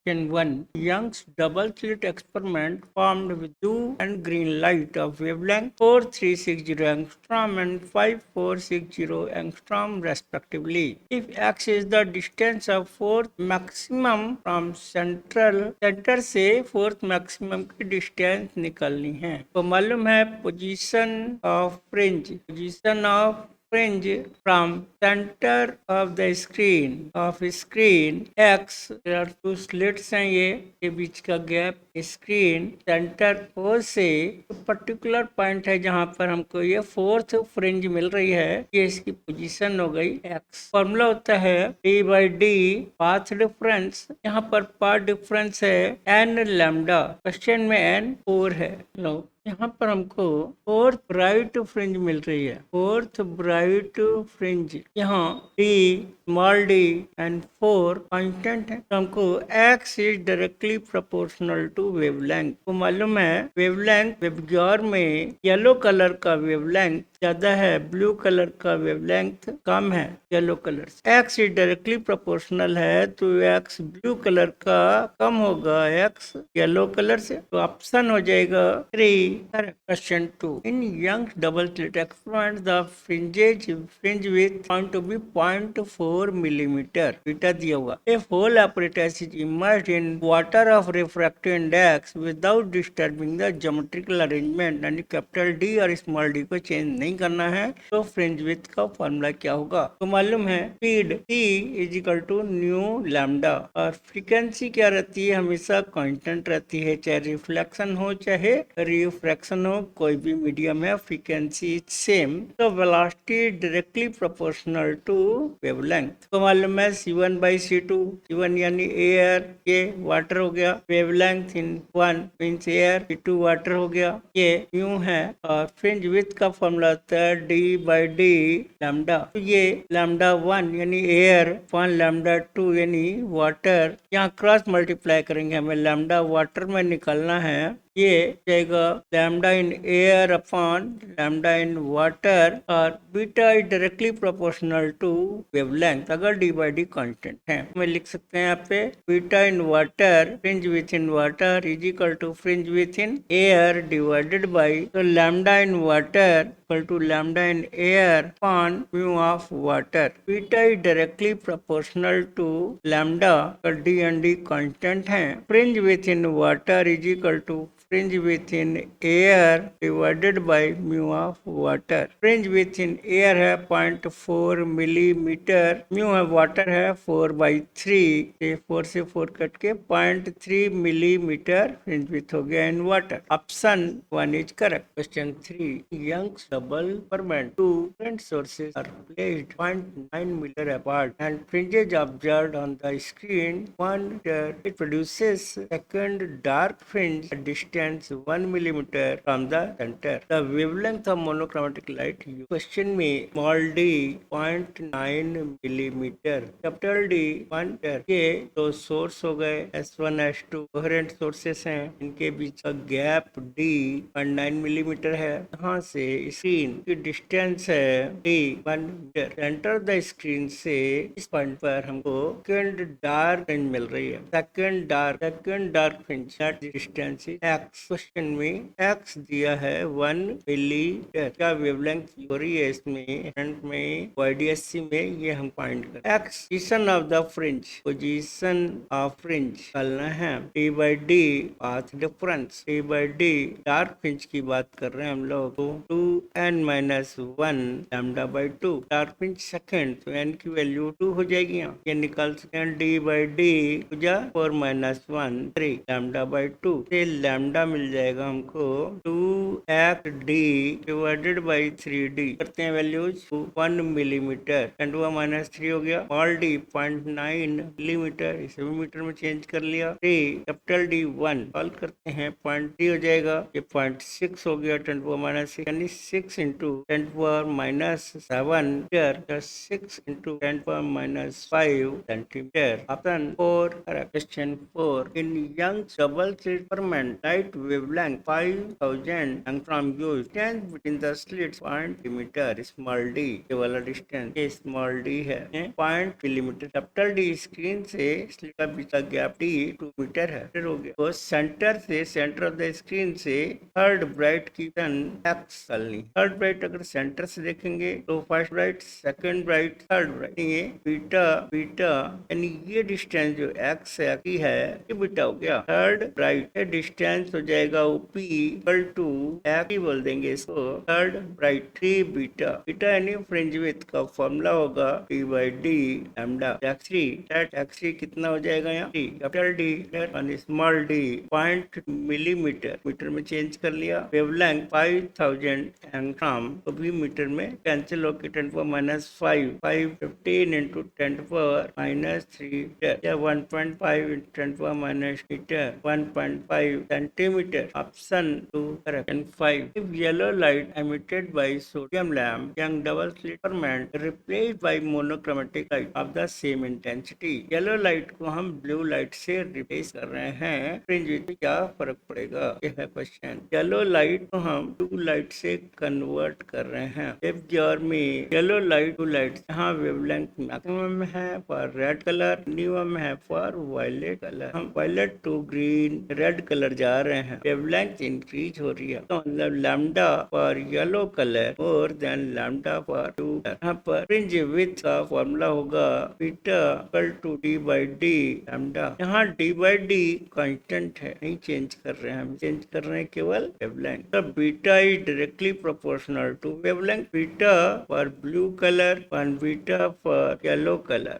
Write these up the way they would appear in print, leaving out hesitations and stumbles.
Question 1. Young's double slit experiment formed with blue and green light of wavelength 4360 angstrom and 5460 angstrom respectively. If x is the distance of fourth maximum from center से fourth maximum की distance निकालनी है। तो मालूम है position of fringe from center of the screen x, there are two slits हैं ये बीच का गैप स्क्रीन सेंटर ओ से पर्टिकुलर पॉइंट है जहां पर हमको ये फोर्थ फ्रिंज मिल रही है, ये इसकी पोजीशन हो गई x। फॉर्मूला होता है d by D path difference, यहाँ पर पाथ डिफरेंस है n लैम्डा, क्वेश्चन में n 4 है। लो यहाँ पर हमको फोर्थ ब्राइट फ्रिंज मिल रही है, फोर्थ ब्राइट फ्रिंज, यहाँ d small d and 4 constant है, तो हमको x is directly proportional to wavelength. को मालूम है वेवलेंथ वेवगॉर में येलो कलर का वेवलेंथ ज्यादा है, ब्लू कलर का वेवलेंथ कम है येलो कलर से। x इज डायरेक्टली प्रोपोर्शनल है तो x ब्लू कलर का कम होगा x येलो कलर से, तो ऑप्शन हो जाएगा 3। Question 2. In Young's double slit experiment, the fringe width found to be 0.4 millimeter. Beta दिया हुआ। If whole apparatus is immersed in water of refractive index without disturbing the geometrical arrangement, यानी capital D और small d को change नहीं करना है, तो fringe width का फॉर्मूला क्या होगा? तो मालूम है speed T is equal to nu lambda, और फ्रीक्वेंसी क्या रहती है? हमेशा कांस्टेंट रहती है, चाहे रिफ्लेक्शन हो चाहे रिफ्रैक्शन हो, कोई भी मीडियम है, फ्रीक्वेंसी इज सेम। तो velocity directly proportional to wavelength. तो मालूम है C1 बाई C2, C1 यानी एयर, ये वाटर हो गया, वेवलेंथ इन 1 मींस एयर, C2 वाटर हो गया, ये म्यू है, और फ्रिंज विड्थ का फॉर्मूला होता है d बाई डी लैम्डा। तो ये लैम्डा 1 यानी एयर, 1 लैम्डा 2 यानी वाटर, यहाँ क्रॉस मल्टीप्लाई करेंगे, हमें लैम्डा वाटर में निकालना है, ये जाएगा lambda in air upon lambda in water, और beta is directly proportional to wavelength अगर डी बाई डी कांस्टेंट है। हमें लिख सकते हैं यहाँ पे beta in water, fringe with in water is equal to fringe with in air divided by, तो lambda in water equal to lambda in air upon mu of water. Beta is directly proportional to lambda, D and D constant है। Fringe with in water is equal to fringe within air divided by mu of water। fringe within air है 0.4 millimetre, mu है water है 4/3, 4 से 4 cut के 0.3 millimetre fringe with हो गया in water. Option 1 is correct. Question 3. Young's double experiment, two different sources are placed 0.9 meter apart and fringes observed on the screen. One it produces second dark fringe at distance 1 millimeter from the center. The wavelength of monochromatic light used. Question में small d 0.9 millimeter, capital D 1 meter, ये दो source हो गए S1 S2 coherent sources हैं, इनके बीच का gap d 0.9 millimetre है, यहाँ से स्क्रीन की डिस्टेंस है d 1 metre. Centre the screen से इस पॉइंट पर हमको सेकंड डार्क फ्रिंज मिल रही है, second dark fringe, that distance is x। Question में x दिया है 1 मिलीमीटर, क्या वेवलेंथ हो रही है इसमें फ्रंट में YDSC में, ये हम फाइंड कर। x position of the fringe, position of fringe निकालना है, d by D path difference, d by D dark fringe की बात कर रहे हैं हम लोग, तो 2n-1 lambda by 2 dark fringe second, तो n की वैल्यू 2 हो जाएगी, यहाँ ये निकाल सकते हैं d बाई डी हो जा 4-1 3 लैम्डा बाई 2 से लैम्डा मिल जाएगा हमको 2x d divided by 3d, करते हैं वैल्यूज 1 मिलीमीटर, 10⁻³ हो गया, स्मॉल d 0.9 मिलीमीटर, इसे भी मीटर में चेंज कर लिया, 3 कैपिटल D 1 सॉल्व करते हैं 0.3 हो जाएगा, ये 0.6 हो गया, 10⁻6 यानी 6 इंटू 10⁻7 मीटर, 6 इंटू 10⁻5 centimetre. Option 4 correct. Question 4. In Young's double slit experiment, light wavelength 5000 and from you distance between the slits 0.3 small D, ये वाला डिस्टेंस ये स्मॉल डी है 0.3 कैपिटल डी स्क्रीन से स्लिट का बीच का गैप डी 2 मीटर है। हो गया। तो सेंटर से सेंटर ऑफ द स्क्रीन से थर्ड ब्राइट की एक्स करनी। थर्ड ब्राइट अगर सेंटर से देखेंगे तो first bright, second bright, third bright, ये बीटा बीटा यानी ये डिस्टेंस जो एक्स की है ये बीटा हो गया। थर्ड ब्राइट डिस्टेंस हो जाएगा ओपी इक्वल टू एक्स बोल देंगे इसको। थर्ड ब्राइट 3 बीटा, बीटा यानी फ्रिंज विड्थ का फॉर्मूला होगा D by D lambda x three कितना हो जाएगा यहाँ डी कैपिटल डी और स्मॉल डी 0.मिलीमीटर, मीटर में चेंज कर लिया। वेवलेंथ 5000 एंग्स्ट्रॉम तो भी मीटर में कैंसिल होकर 10⁻⁵ 15 इंटू 10⁻³ या 1.5 into 10⁻⁻, 1.5 centimetre. Option 2 correct. 5 if yellow light emitted by sodium lamp young double slit ferment replaced by monochromatic light of the same intensity, yellow light को हम blue light से replace कर रहे हैं, fringe width क्या फर्क पड़ेगा, यह है क्वेश्चन। येलो लाइट को हम ब्लू लाइट से कन्वर्ट कर रहे हैं। इफ गियर में येलो लाइट टू लाइट, यहाँ वेवलेंथ मैक्सिमम में है फॉर रेड कलर, मिनिमम है फॉर वायलेट कलर। हम violet to green red colour जा रहे हैं, वेवलेंथ इंक्रीज हो रही है, तो मतलब lambda for yellow colour more than lambda for blue. यहाँ पर फ्रिंज विड्थ का फॉर्मूला होगा beta equal to D by D lambda. यहाँ डी बाई डी कांस्टेंट है, नहीं चेंज कर रहे हैं हम, चेंज कर रहे हैं केवल वेवलेंथ। तो beta is directly proportional to wavelength. Beta for blue colour one beta for yellow colour.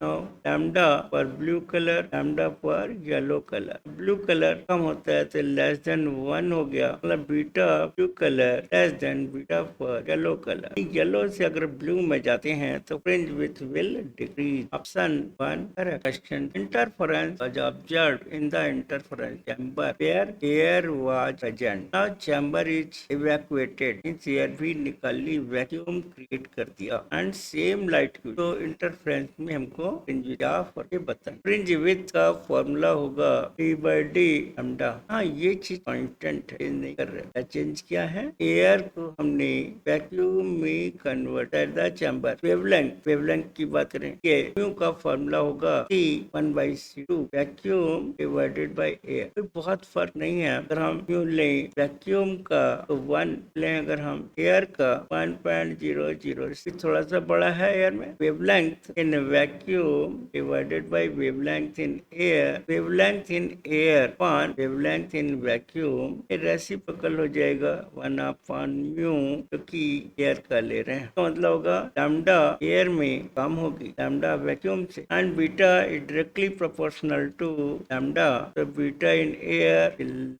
Lambda for blue colour, lambda for yellow colour. Blue colour कम होता है तो लेस देन 1 हो गया, मतलब beta blue colour less than beta for yellow colour. Yellow से अगर blue में जाते हैं तो fringe width will decrease. Option 1 correct. Question interference was observed in the interference chamber where air was present. Now chamber is evacuated, means air भी निकाल ली, vacuum create कर दिया एंड सेम लाइट की। तो इंटरफेरेंस में हमको फ्रिंज विड्थ क्या फर्क बताएं। फ्रिंज विड्थ का फॉर्मूला होगा डी बाई डी लैम्डा। हाँ ये चीज कांस्टेंट है, नहीं कर रहे, चेंज किया है। एयर को हमने वैक्यूम में कन्वर्ट कर द चैम्बर। वेवलेंथ की बात करें, म्यू का फॉर्मूला होगा C1/C2 vacuum divided by air. कोई बहुत फर्क नहीं है, अगर हम म्यू लें वैक्यूम का तो 1 लें, अगर हम एयर का 1.00, इससे थोड़ा सा बड़ा है एयर में। Wavelength in vacuum divided by wavelength in air, wavelength in air upon wavelength in vacuum, reciprocal हो जाएगा 1/μ, क्योंकि एयर का ले रहे हैं, तो मतलब होगा लैम्डा एयर में कम होगी लैम्डा वैक्यूम से, and beta is directly proportional to lambda. तो beta in air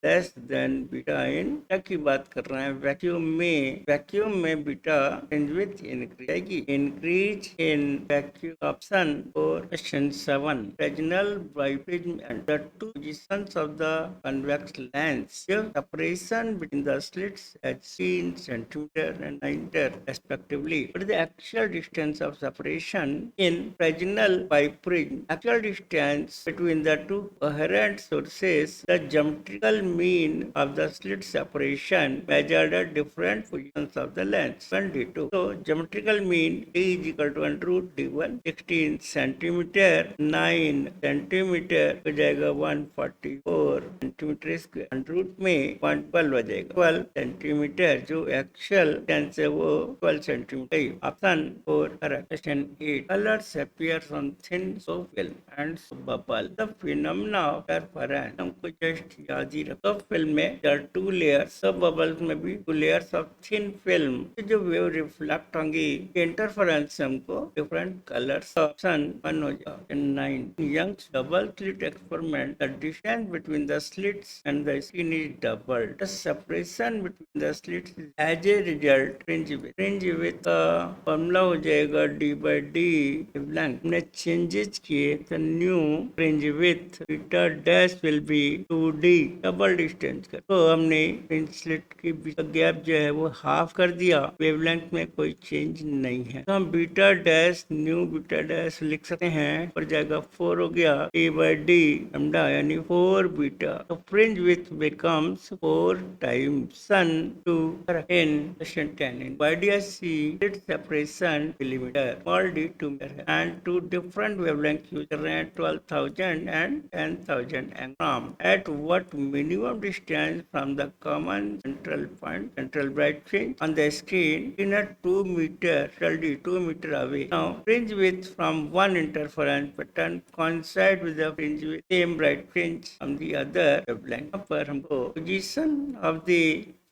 less than beta in, क्या की बात कर रहे हैं, वैक्यूम में beta fringe width increase in vacuum. Option 4 question 7 Fresnel biprism and the two positions of the convex lens give separation between the slits at 16 centimeter and 9 respectively. What is the actual distance of separation in Fresnel biprism? Actual distance between the two coherent sources, the geometrical mean of the slit separation measured at different positions of the lens. 22. So geometrical mean D is equal to √D1, 16 centimeter, 9 centimeter हो जाएगा 144 centimetre square, root में 0.12 आ जाएगा 12 centimetre, जो actual distance है वो 12 centimetre. Option 4 correct. Question 8 colours appears on thin soap film and bubble, the phenomena of interference. हमको just याद ही रखो, फिल्म में देयर आर 2 लेयर्स, सब बबल्स में भी 2 लेयर्स ऑफ थिन फिल्म, जो वेव रिफ्लेक्ट होंगी, इंटरफेरेंस से हमको डिफरेंट कलर्स। ऑप्शन 1 हो जाएगा। 9 Young's double slit experiment, the distance between the slits and the skin is doubled. The separation between the slits is as a result fringe width. Fringe width का formula हो जाएगा d by d length। हमने changes किए तो new fringe width beta dash will be 2d double distance का। तो हमने fringe slit की गैप जो है वो हाफ कर दिया, वेवलेंथ में कोई चेंज नहीं है, तो हम beta dash new beta dash लिख सकते हैं, पर जाएगा 4 हो गया d by d लैम्डा यानी 4 बीटा। तो fringe width becomes 4 times sun to in question 10 in YDSC slit separation millimeter, small d 2 meter and two different wavelength user at 12,000 and 10,000 angstrom. At what minimum distance from the common central point, central bright fringe on the screen in a 2 meter, 2 meter away. Now fringe width from one interference pattern coincide with the fringe with same bright fringe on the other wavelength. यहाँ पर हमको position of the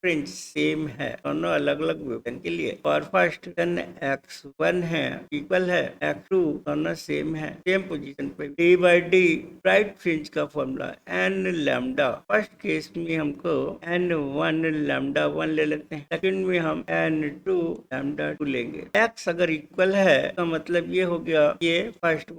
fringe same है दोनों अलग अलग wavelength के लिए और फर्स्ट x1 है इक्वल है x2 दोनों सेम है सेम पोजीशन पे d by D bright fringe का formula n lambda first case में हमको n1 लैम्डा 1 ले लेते हैं सेकंड में हम n2 लैम्डा 2 लेंगे x अगर इक्वल है तो मतलब ये हो गया ये first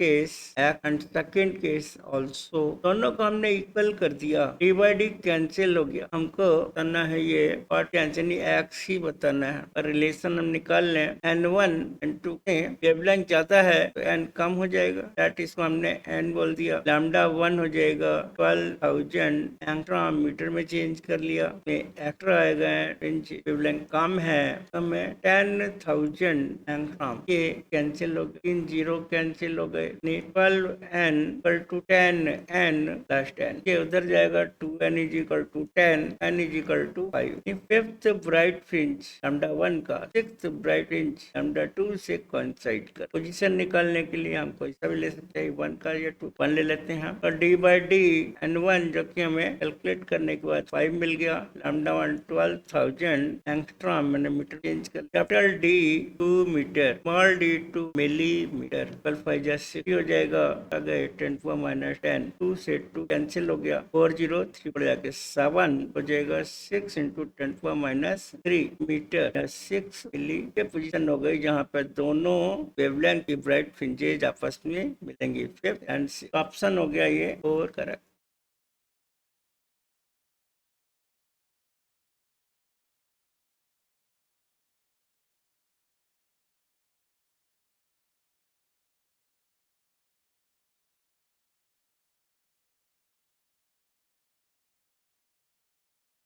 case x and second case also दोनों को हमने इक्वल कर दिया d बाई डी कैंसिल हो गया हमको बताना है ये और कैंसिल x ही बताना है और रिलेशन हम निकाल लें n1 n2 में वेवलेंथ ज्यादा है तो n कम हो जाएगा दैट इसको हमने n बोल दिया लैम्डा 1 हो जाएगा 12,000 एंग्स्ट्रॉम मीटर में चेंज कर लिया में एक्स्ट्रा आएगा वेवलेंथ कम है तो हमें 10,000 एंग्स्ट्रॉम ये कैंसिल हो गए इन जीरो कैंसिल हो गए 12n equal to 10n plus 10 ये उधर जाएगा 2n is equal to 10 n is equal to 5 fifth bright fringe lambda 1 का सिक्स्थ ब्राइट फ्रिंज लैम्डा 2 से कोइंसाइड कर पोजीशन निकालने के लिए हम कोई सा भी ले सकते हैं 1 का या 2 1 ले लेते हैं और d बाई डी n1 जो कि हमें कैलकुलेट करने के बाद 5 मिल गया लैम्डा 1 12,000 एंगस्ट्रॉम मैंने मीटर चेंज कर capital D 2 metre small d 2 millimetre 12 5 6 हो जाएगा आ गए 10 4 माइनस 10 2 से 2 कैंसिल हो गया 403 पड़ जाके 7 हो जाएगा 6 इंटू 10 4 माइनस 3 मीटर 6 मिली ये पोजीशन हो गई जहाँ पर दोनों वेवलेंथ की ब्राइट फ्रिंजेज आपस में मिलेंगी फिफ्थ एंड ऑप्शन हो गया ये 4 करेक्ट